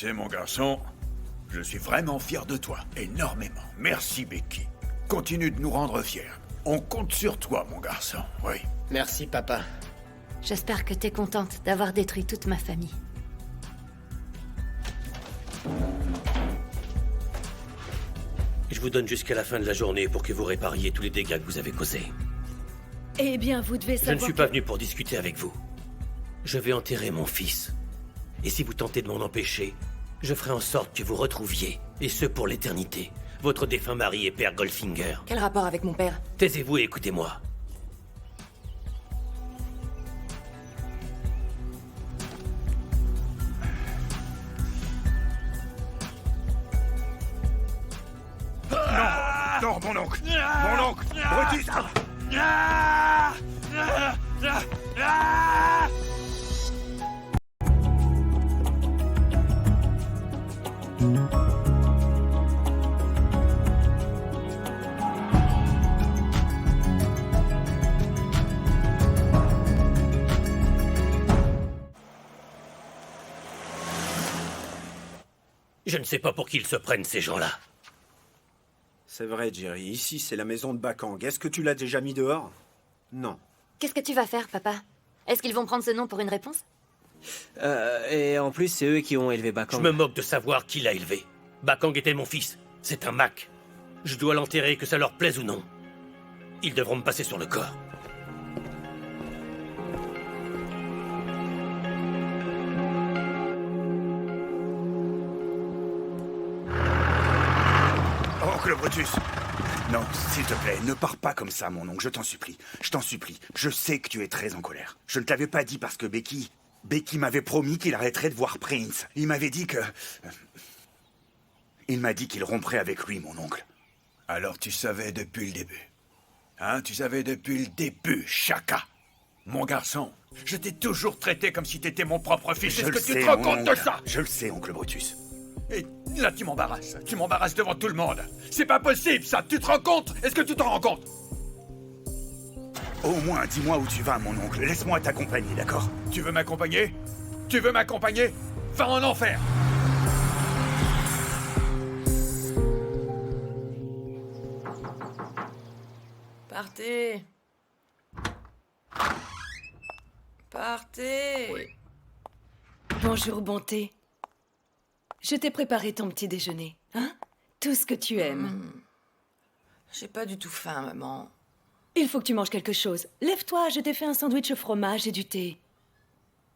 sais, mon garçon, je suis vraiment fier de toi. Énormément. Merci, Becky. Continue de nous rendre fiers. On compte sur toi, mon garçon. Oui. Merci, papa. J'espère que t'es contente d'avoir détruit toute ma famille. Je vous donne jusqu'à la fin de la journée pour que vous répariez tous les dégâts que vous avez causés. Eh bien, vous devez Je savoir ne suis pas venu pour discuter avec vous. Je vais enterrer mon fils. Et si vous tentez de m'en empêcher, je ferai en sorte que vous retrouviez, et ce pour l'éternité, votre défunt mari et père Goldfinger. Quel rapport avec mon père? Taisez-vous et écoutez-moi. Non, mon oncle. Mon oncle. Brutus. Je ne sais pas pour qui ils se prennent, ces gens-là. C'est vrai, Jerry. Ici, c'est la maison de Bakang. Est-ce que tu l'as déjà mis dehors? Non. Qu'est-ce que tu vas faire, papa? Est-ce qu'ils vont prendre ce nom pour une réponse? Et en plus, c'est eux qui ont élevé Je Bakang. me moque de savoir qui l'a élevé. Bakang était mon fils. C'est un Mac. Je dois l'enterrer, que ça leur plaise ou non. Ils devront me passer sur le corps. Oncle Brutus. Non, s'il te plaît, ne pars pas comme ça, mon oncle, je t'en supplie. Je t'en supplie. Je sais que tu es très en colère. Je ne te l'avais pas dit parce que Becky m'avait promis qu'il arrêterait de voir Prince. Il m'avait dit que... Il m'a dit qu'il romprait avec lui, mon oncle. Alors tu savais depuis le début. Hein, tu savais depuis le début, Chaka. Mon garçon, je t'ai toujours traité comme si t'étais mon propre fils. Est-ce que tu te rends compte de ça? Je le sais, oncle Brutus. Et là, tu m'embarrasses. Tu m'embarrasses devant tout le monde. C'est pas possible, ça. Tu te rends compte? Est-ce que tu t'en rends compte? Au moins, dis-moi où tu vas, mon oncle. Laisse-moi t'accompagner, d'accord? Tu veux m'accompagner? Tu veux m'accompagner? Va en enfer! Partez. Partez. Bonjour, bonté. Je t'ai préparé ton petit déjeuner, hein? Tout ce que tu aimes. J'ai pas du tout faim, maman. Il faut que tu manges quelque chose. Lève-toi, je t'ai fait un sandwich au fromage et du thé.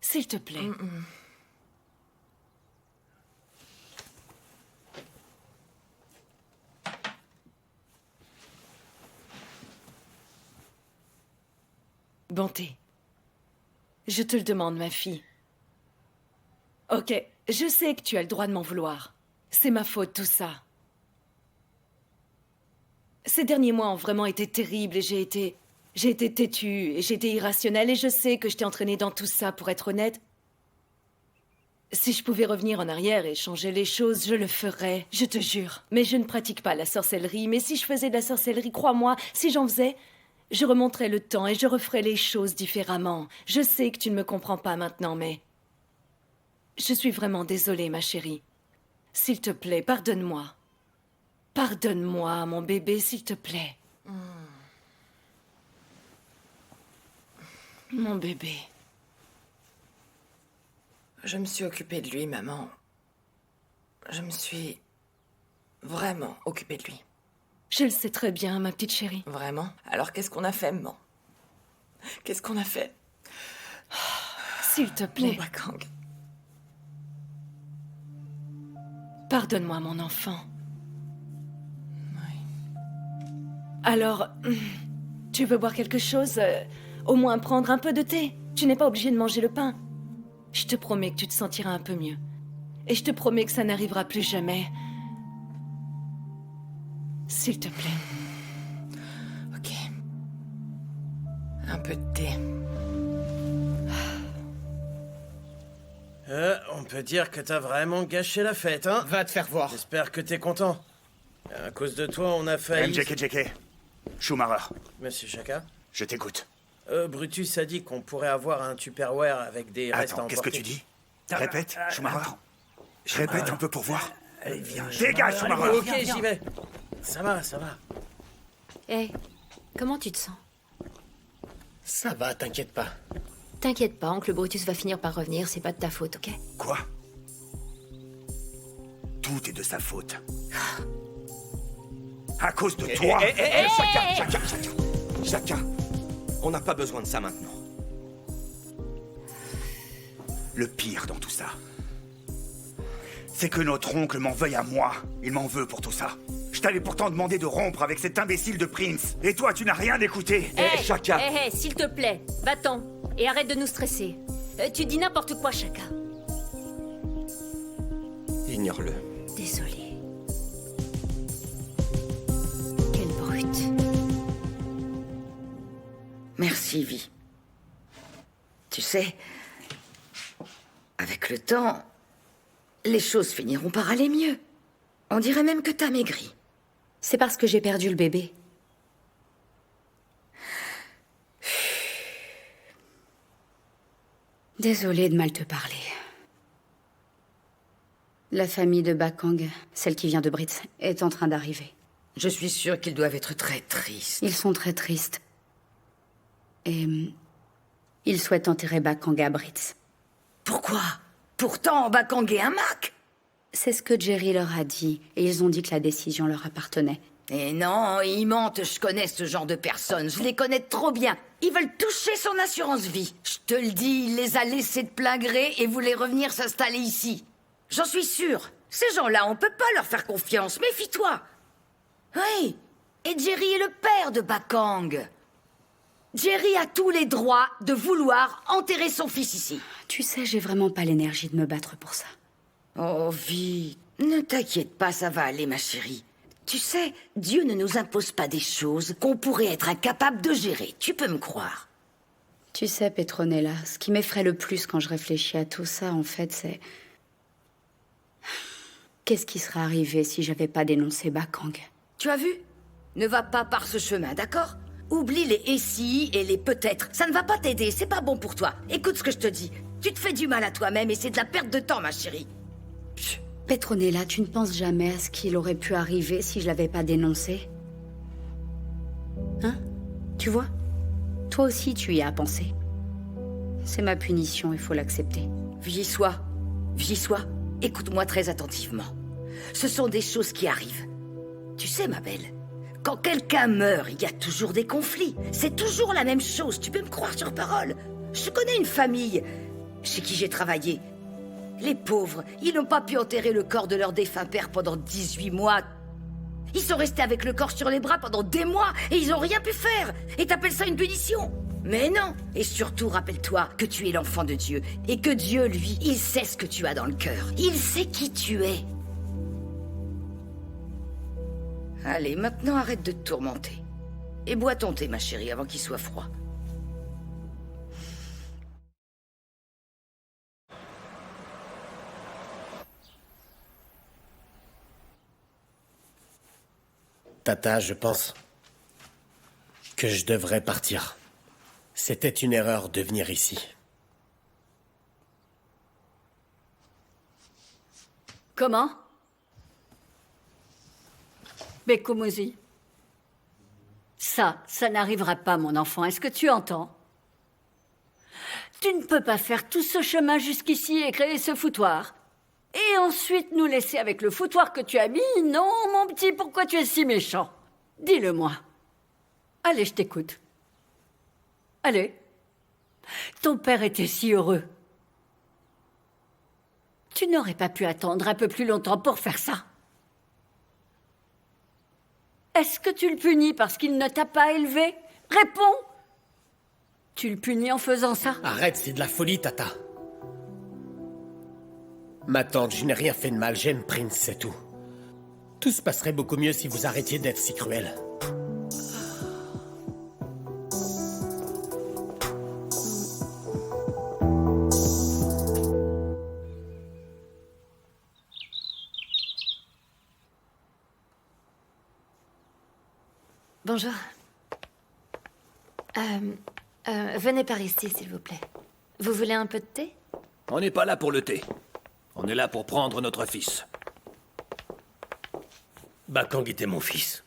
S'il te plaît. Bonté. Je te le demande, ma fille. Ok, je sais que tu as le droit de m'en vouloir. C'est ma faute, tout ça. Ces derniers mois ont vraiment été terribles et j'ai été têtue et j'ai été irrationnelle et je sais que je t'ai entraînée dans tout ça, pour être honnête. Si je pouvais revenir en arrière et changer les choses, je le ferais, je te jure. Mais je ne pratique pas la sorcellerie, mais si je faisais de la sorcellerie, crois-moi, si j'en faisais, je remonterais le temps et je referais les choses différemment. Je sais que tu ne me comprends pas maintenant, mais... Je suis vraiment désolée, ma chérie. S'il te plaît, pardonne-moi. Pardonne-moi, mon bébé, s'il te plaît. Mon bébé. Je me suis occupée de lui, maman. Je me suis vraiment occupée de lui. Je le sais très bien, ma petite chérie. Vraiment? Alors qu'est-ce qu'on a fait, maman? Qu'est-ce qu'on a fait? S'il te Mon plaît, Bakang. pardonne-moi, mon enfant. Alors, tu veux boire quelque chose? Au moins prendre un peu de thé? Tu n'es pas obligé de manger le pain. Je te promets que tu te sentiras un peu mieux. Et je te promets que ça n'arrivera plus jamais. S'il te plaît. Ok. Un peu de thé. On peut dire que t'as vraiment gâché la fête, hein? Va te faire voir. J'espère que t'es content. À cause de toi, on a failli... MJK. Schumacher, Monsieur Chaka? je t'écoute. Brutus a dit qu'on pourrait avoir un Tupperware avec des restes à Attends, qu'est-ce que emporter. tu dis? Répète, Schumacher. Je répète un peu pour voir. Allez, viens. Dégage, sous-marin. Ok, j'y vais. Ça va, ça va. Hé, comment tu te sens? Ça va, t'inquiète pas. T'inquiète pas, oncle Brutus va finir par revenir, c'est pas de ta faute, ok? Quoi? Tout est de sa faute. À cause de toi. Chacun. On n'a pas besoin de ça maintenant. Le pire dans tout ça, c'est que notre oncle m'en veuille à moi. Il m'en veut pour tout ça. Je t'avais pourtant demandé de rompre avec cet imbécile de Prince. Et toi, tu n'as rien écouté. Chacun. S'il te plaît, va-t'en. Et arrête de nous stresser. Tu dis n'importe quoi, Chaka. Ignore-le. Désolée. Quelle brute. Merci, Vi. Tu sais, avec le temps, les choses finiront par aller mieux. On dirait même que t'as maigri. C'est parce que j'ai perdu le bébé. Désolée de mal te parler. La famille de Bakang, celle qui vient de Brits, est en train d'arriver. Je suis sûre qu'ils doivent être très tristes. Ils sont très tristes. Et ils souhaitent enterrer Bakang à Brits. Pourquoi? Pourtant, Bakang est un Mac. C'est ce que Jerry leur a dit, et ils ont dit que la décision leur appartenait. Et non, ils mentent, je connais ce genre de personnes, je les connais trop bien. Ils veulent toucher son assurance vie. Je te le dis, il les a laissés de plein gré et voulait revenir s'installer ici. J'en suis sûre. Ces gens-là, on peut pas leur faire confiance, méfie-toi. Oui, et Jerry est le père de Bakang. Jerry a tous les droits de vouloir enterrer son fils ici. Tu sais, j'ai vraiment pas l'énergie de me battre pour ça. Oh, Vi, ne t'inquiète pas, ça va aller, ma chérie. Tu sais, Dieu ne nous impose pas des choses qu'on pourrait être incapable de gérer. Tu peux me croire. Tu sais, Petronella, ce qui m'effraie le plus quand je réfléchis à tout ça, en fait, c'est... Qu'est-ce qui serait arrivé si j'avais pas dénoncé Bakang? Tu as vu? Ne va pas par ce chemin, d'accord? Oublie les « et si » et les « peut-être ». Ça ne va pas t'aider, c'est pas bon pour toi. Écoute ce que je te dis. Tu te fais du mal à toi-même et c'est de la perte de temps, ma chérie. Petronella, tu ne penses jamais à ce qu'il aurait pu arriver si je l'avais pas dénoncé? Hein? Tu vois? Toi aussi, tu y as pensé. C'est ma punition, il faut l'accepter. Viens-sois. Écoute-moi très attentivement. Ce sont des choses qui arrivent. Tu sais, ma belle, quand quelqu'un meurt, il y a toujours des conflits. C'est toujours la même chose, tu peux me croire sur parole. Je connais une famille chez qui j'ai travaillé. Les pauvres, ils n'ont pas pu enterrer le corps de leur défunt père pendant 18 mois. Ils sont restés avec le corps sur les bras pendant des mois et ils n'ont rien pu faire. Et t'appelles ça une punition? Mais non. Et surtout, rappelle-toi que tu es l'enfant de Dieu et que Dieu, lui, il sait ce que tu as dans le cœur. Il sait qui tu es. Allez, maintenant arrête de te tourmenter. Et bois ton thé, ma chérie, avant qu'il soit froid. Tata, je pense que je devrais partir. C'était une erreur de venir ici. Comment? Bekumuzi. Ça n'arrivera pas, mon enfant. Est-ce que tu entends? Tu ne peux pas faire tout ce chemin jusqu'ici et créer ce foutoir. Et ensuite nous laisser avec le foutoir que tu as mis? Non, mon petit, pourquoi tu es si méchant? Dis-le-moi. Allez, je t'écoute. Allez. Ton père était si heureux. Tu n'aurais pas pu attendre un peu plus longtemps pour faire ça. Est-ce que tu le punis parce qu'il ne t'a pas élevé? Réponds! Tu le punis en faisant ça? Arrête, c'est de la folie, Tata. Ma tante, je n'ai rien fait de mal, j'aime Prince, c'est tout. Tout se passerait beaucoup mieux si vous arrêtiez d'être si cruel. Bonjour. Venez par ici, s'il vous plaît. Vous voulez un peu de thé? On n'est pas là pour le thé. On est là pour prendre notre fils. Bakang était mon fils.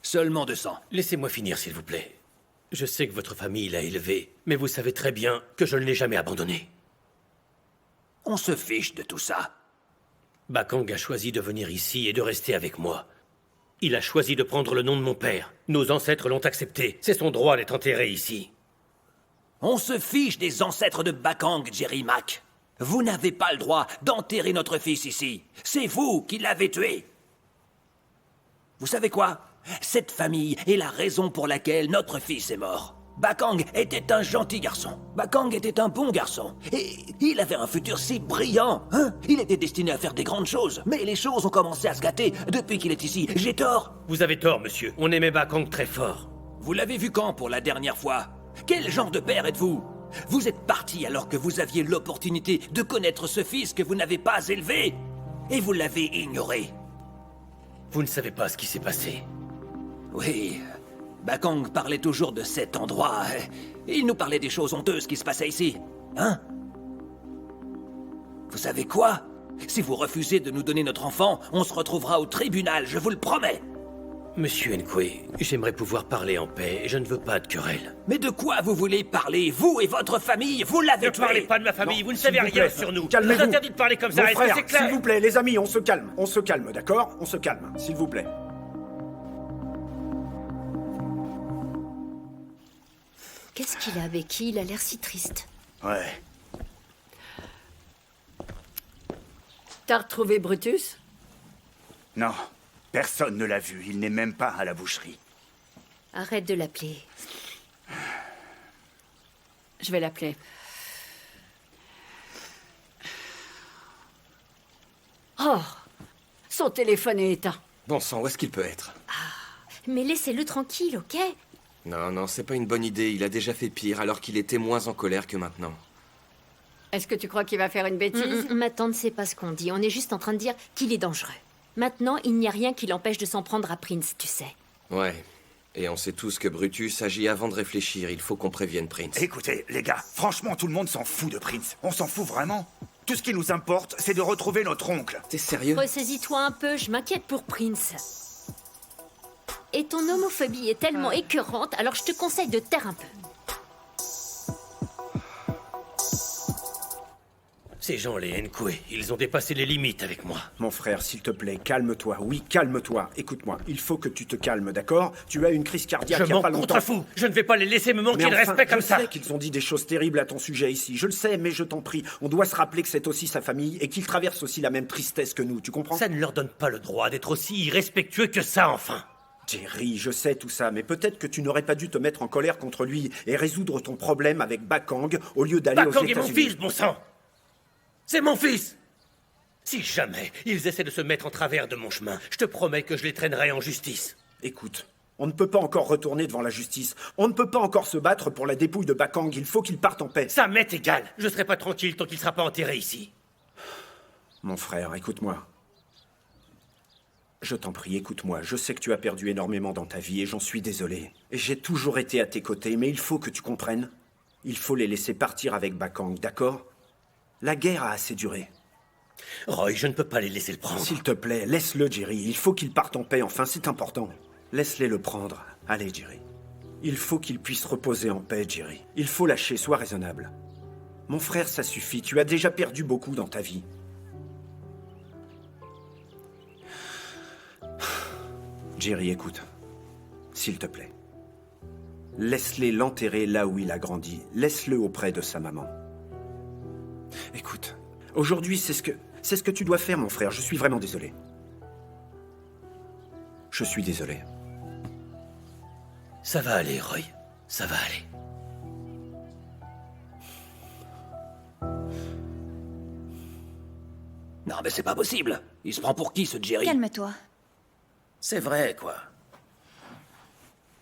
Seulement 200. Laissez-moi finir, s'il vous plaît. Je sais que votre famille l'a élevé, mais vous savez très bien que je ne l'ai jamais abandonné. On se fiche de tout ça. Bakang a choisi de venir ici et de rester avec moi. Il a choisi de prendre le nom de mon père. Nos ancêtres l'ont accepté. C'est son droit d'être enterré ici. On se fiche des ancêtres de Bakang, Jerry Mack. Vous n'avez pas le droit d'enterrer notre fils ici. C'est vous qui l'avez tué. Vous savez quoi? Cette famille est la raison pour laquelle notre fils est mort. Bakang était un gentil garçon. Bakang était un bon garçon. Et il avait un futur si brillant, hein? Il était destiné à faire des grandes choses. Mais les choses ont commencé à se gâter depuis qu'il est ici. J'ai tort? Vous avez tort, monsieur. On aimait Bakang très fort. Vous l'avez vu quand pour la dernière fois? Quel genre de père êtes-vous? Vous êtes parti alors que vous aviez l'opportunité de connaître ce fils que vous n'avez pas élevé. Et vous l'avez ignoré. Vous ne savez pas ce qui s'est passé. Oui, Bakang parlait toujours de cet endroit. Il nous parlait des choses honteuses qui se passaient ici. Hein? Vous savez quoi? Si vous refusez de nous donner notre enfant, on se retrouvera au tribunal, je vous le promets. Monsieur Nkwe, j'aimerais pouvoir parler en paix et je ne veux pas de querelle. Mais de quoi vous voulez parler? Vous et votre famille, vous l'avez tué. Ne parlez pas de ma famille, Non, vous ne savez s'il vous rien plaît. sur nous. Calmez-vous. Je vous interdis de parler comme ça, Mon est-ce que frère, c'est clair? s'il vous plaît, les amis, on se calme, d'accord? On se calme, s'il vous plaît. Qu'est-ce qu'il a avec qui? Il a l'air si triste. Ouais. T'as retrouvé Brutus? Non, personne ne l'a vu. Il n'est même pas à la boucherie. Arrête de l'appeler. Je vais l'appeler. Oh! Son téléphone est éteint. Bon sang, où est-ce qu'il peut être? Mais laissez-le tranquille, ok? Non, c'est pas une bonne idée. Il a déjà fait pire alors qu'il était moins en colère que maintenant. Est-ce que tu crois qu'il va faire une bêtise? Ma tante sait pas ce qu'on dit. On est juste en train de dire qu'il est dangereux. Maintenant, il n'y a rien qui l'empêche de s'en prendre à Prince, tu sais. Ouais. Et on sait tous que Brutus agit avant de réfléchir. Il faut qu'on prévienne Prince. Écoutez, les gars, franchement, tout le monde s'en fout de Prince. On s'en fout vraiment. Tout ce qui nous importe, c'est de retrouver notre oncle. T'es sérieux? Ressaisis-toi un peu, je m'inquiète pour Prince. Et ton homophobie est tellement écœurante, alors je te conseille de taire un peu. Ces gens, les Nkwe, ils ont dépassé les limites avec moi. Mon frère, s'il te plaît, calme-toi. Oui, calme-toi. Écoute-moi, il faut que tu te calmes, d'accord? Tu as une crise cardiaque il Je y a m'en pas longtemps. contrefous. Je ne vais pas les laisser me manquer Mais de enfin, respect comme ça. Je sais qu'ils ont dit des choses terribles à ton sujet ici. Je le sais, mais je t'en prie. On doit se rappeler que c'est aussi sa famille et qu'ils traversent aussi la même tristesse que nous, tu comprends? Ça ne leur donne pas le droit d'être aussi irrespectueux que ça, enfin. Jerry, je sais tout ça, mais peut-être que tu n'aurais pas dû te mettre en colère contre lui et résoudre ton problème avec Bakang au lieu d'aller aux Bakang États-Unis. est mon fils, bon sang. C'est mon fils. Si jamais ils essaient de se mettre en travers de mon chemin, je te promets que je les traînerai en justice. Écoute, on ne peut pas encore retourner devant la justice. On ne peut pas encore se battre pour la dépouille de Bakang. Il faut qu'il parte en paix. Ça m'est égal. Je serai pas tranquille tant qu'il sera pas enterré ici. Mon frère, écoute-moi. Je t'en prie, écoute-moi. Je sais que tu as perdu énormément dans ta vie et j'en suis désolé. Et j'ai toujours été à tes côtés, mais il faut que tu comprennes. Il faut les laisser partir avec Bakang, d'accord? La guerre a assez duré. Roy, je ne peux pas les laisser le prendre. S'il te plaît, laisse-le, Jerry. Il faut qu'il parte en paix, enfin, c'est important. Laisse-les le prendre. Allez, Jerry. Il faut qu'il puisse reposer en paix, Jerry. Il faut lâcher, sois raisonnable. Mon frère, ça suffit. Tu as déjà perdu beaucoup dans ta vie. Jerry, écoute. S'il te plaît. Laisse-les l'enterrer là où il a grandi. Laisse-le auprès de sa maman. Écoute, aujourd'hui, c'est ce que tu dois faire, mon frère. Je suis vraiment désolé. Je suis désolé. Ça va aller, Roy. Ça va aller. Non, mais c'est pas possible. Il se prend pour qui, ce Jerry? Calme-toi. C'est vrai, quoi.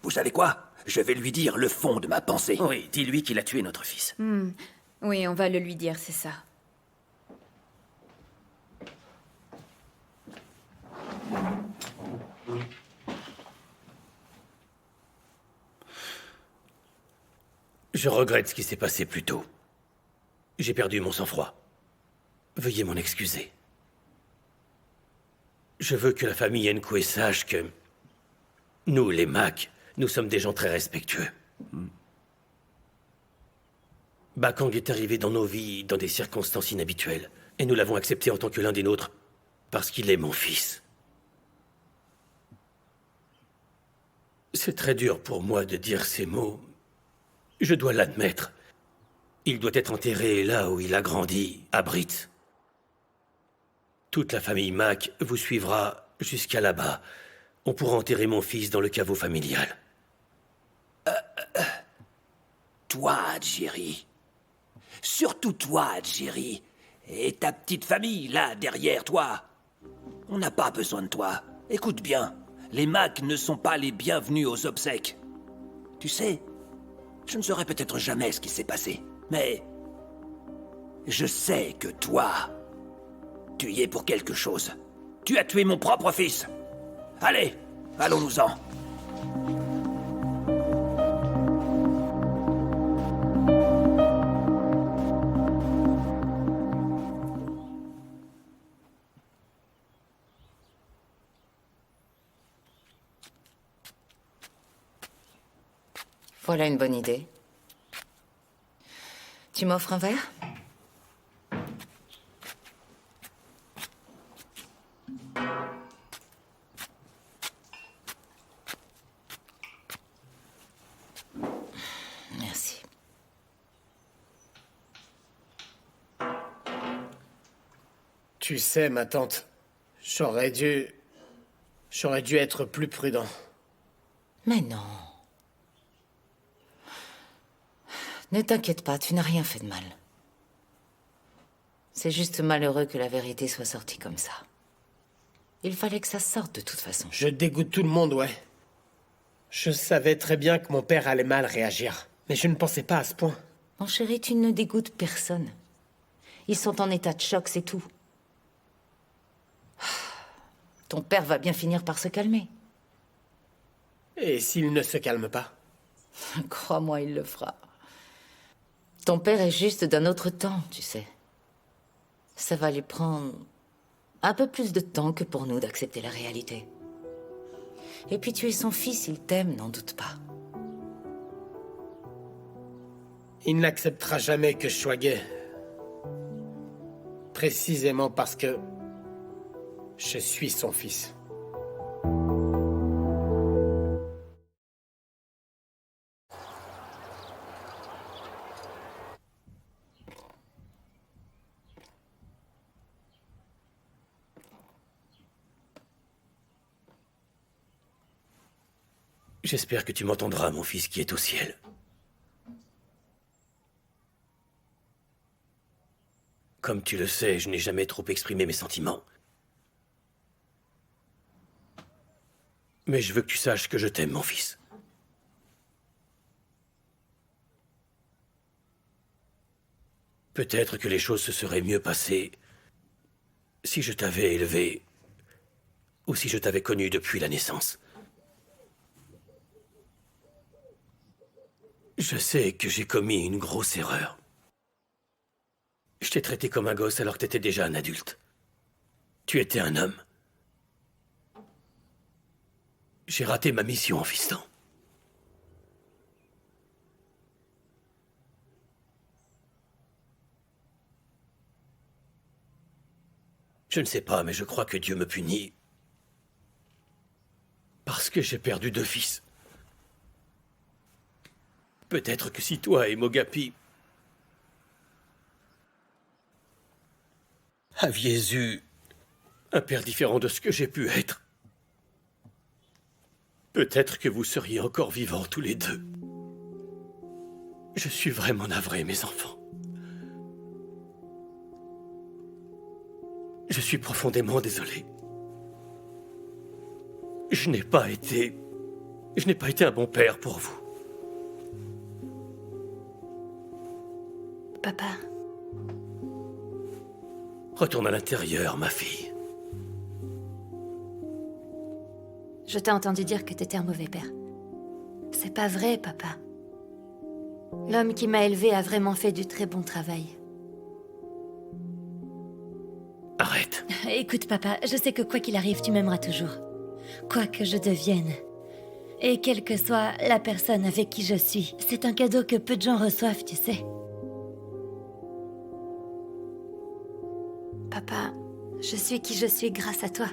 Vous savez quoi? Je vais lui dire le fond de ma pensée. Oui, dis-lui qu'il a tué notre fils. Oui, on va le lui dire, c'est ça. Je regrette ce qui s'est passé plus tôt. J'ai perdu mon sang-froid. Veuillez m'en excuser. Je veux que la famille Nkwe sache que nous, les Mac, nous sommes des gens très respectueux. Bakang est arrivé dans nos vies dans des circonstances inhabituelles, et nous l'avons accepté en tant que l'un des nôtres, parce qu'il est mon fils. C'est très dur pour moi de dire ces mots. Je dois l'admettre. Il doit être enterré là où il a grandi, à Brit. Toute la famille Mac vous suivra jusqu'à là-bas. On pourra enterrer mon fils dans le caveau familial. Toi, Jerry. Surtout toi, Jerry. Et ta petite famille, là, derrière toi. On n'a pas besoin de toi. Écoute bien, les Mac ne sont pas les bienvenus aux obsèques. Tu sais, je ne saurais peut-être jamais ce qui s'est passé, mais je sais que toi, tu y es pour quelque chose. Tu as tué mon propre fils. Allez, allons-nous-en. Voilà une bonne idée. Tu m'offres un verre? Merci. Tu sais, ma tante, j'aurais dû être plus prudent. Mais non. Ne t'inquiète pas, tu n'as rien fait de mal. C'est juste malheureux que la vérité soit sortie comme ça. Il fallait que ça sorte de toute façon. Je dégoûte tout le monde, ouais. Je savais très bien que mon père allait mal réagir, mais je ne pensais pas à ce point. Mon chéri, tu ne dégoûtes personne. Ils sont en état de choc, c'est tout. Ton père va bien finir par se calmer. Et s'il ne se calme pas? Crois-moi, il le fera. Ton père est juste d'un autre temps, tu sais. Ça va lui prendre un peu plus de temps que pour nous d'accepter la réalité. Et puis tu es son fils, il t'aime, n'en doute pas. Il n'acceptera jamais que je sois gay. Précisément parce que je suis son fils. J'espère que tu m'entendras, mon fils qui est au ciel. Comme tu le sais, je n'ai jamais trop exprimé mes sentiments. Mais je veux que tu saches que je t'aime, mon fils. Peut-être que les choses se seraient mieux passées si je t'avais élevé ou si je t'avais connu depuis la naissance. Je sais que j'ai commis une grosse erreur. Je t'ai traité comme un gosse alors que t'étais déjà un adulte. Tu étais un homme. J'ai raté ma mission en fiston. Je ne sais pas, mais je crois que Dieu me punit parce que j'ai perdu 2 fils. Peut-être que si toi et Mogapi aviez eu un père différent de ce que j'ai pu être, peut-être que vous seriez encore vivants tous les deux. Je suis vraiment navré, mes enfants. Je suis profondément désolé. Je n'ai pas été un bon père pour vous. Papa. Retourne à l'intérieur, ma fille. Je t'ai entendu dire que t'étais un mauvais père. C'est pas vrai, papa. L'homme qui m'a élevée a vraiment fait du très bon travail. Écoute, papa, je sais que quoi qu'il arrive, tu m'aimeras toujours. Quoi que je devienne. Et quelle que soit la personne avec qui je suis, c'est un cadeau que peu de gens reçoivent, tu sais. Papa, je suis qui je suis grâce à toi.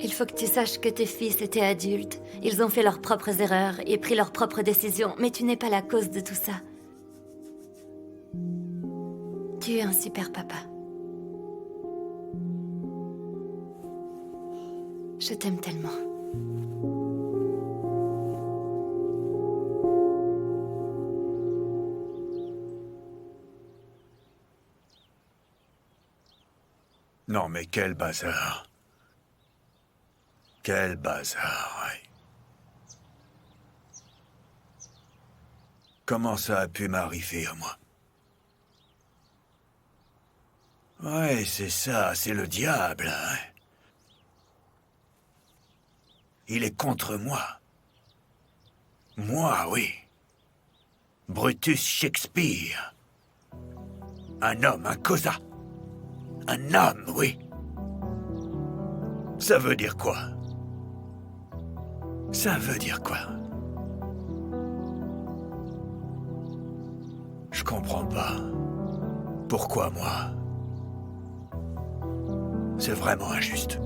Il faut que tu saches que tes fils étaient adultes. Ils ont fait leurs propres erreurs et pris leurs propres décisions, mais tu n'es pas la cause de tout ça. Tu es un super papa. Je t'aime tellement. Non, mais quel bazar. Quel bazar, ouais. Comment ça a pu m'arriver à moi? Ouais, c'est ça, c'est le diable, hein. Il est contre moi. Moi, oui. Brutus Shakespeare. Un homme, un cosa. Un homme, oui. Ça veut dire quoi? Ça veut dire quoi? Je comprends pas. Pourquoi moi? C'est vraiment injuste.